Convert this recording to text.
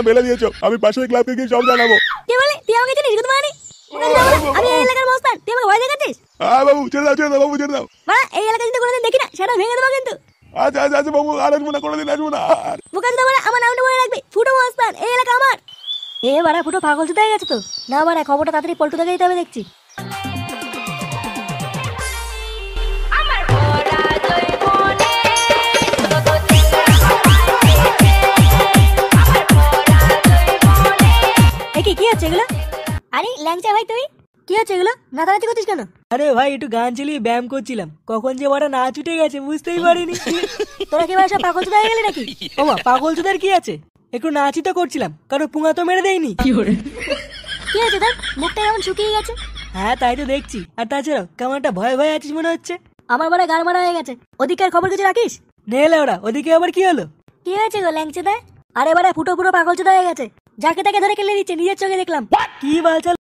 বেলে দিয়েছো, আমি পাশের ক্লাবকে গিয়ে সব জানাবো। কি বলে তুই আমাকে চিনিস গুদ মানি? আমি এই এলাকার মস্তান, তুই আমাকে ভয় দেখাচ্ছিস? বাবু ছেড়ে দাও বাবু, ছেড়ে দাও। বাড়া এই এলাকা যদি কোনোদিন দেখি না সেটা ভেঙে দেবো কিন্তু। আচ্ছা আচ্ছা আচ্ছা বাবু, আর আসবো না, কোনোদিন আসবো না আর। মুখান তো বলে আমার নামটা মনে রাখবি, ফুটো মস্তান, এই এলাকা আমার। এ বাড়া ফুটো পাগল চুদা হয়ে গেছে তো। না বাড়া খবরটা তাড়াতাড়ি পল্টু দাকে দিতে হবে দেখছি। কি হচ্ছে এগুলো? আরে ল্যাংচা ভাই তুই কি হচ্ছে এগুলো? নাচানাচি করছিস কেন? আরে ভাই একটু গান চালিয়ে ব্যায়াম করছিলাম, কখন যে বড় নাচ উঠে গেছে বুঝতেই পারিনি। তোরা কি সব পাগল চুদা হয়ে গেলি নাকি? ওমা পাগল চোদার কি আছে, একটু নাচই তো করছিলাম, কারো পুঙা তো মেরে দেয়নি। কি হচ্ছে তোর? মুখটা কেমন শুকিয়ে গেছে। হ্যাঁ তাই তো দেখছি, আর তাছাড়াও কেমন একটা ভয় ভয় আছিস মনে হচ্ছে। আমার বড় গাড় মারা হয়ে গেছে, ওদিকের খবর কিছু রাখিস? নেলে ওরা ওদিকে আবার কি হলো? কি হয়েছে গো ল্যাংচা দা? আরে বাড়া ফুটো পুরো পাগল চুদা হয়ে গেছে, যাকে তাকে ধরে কেলে দিচ্ছে, নিজের চোখে দেখলাম। কি বালচাল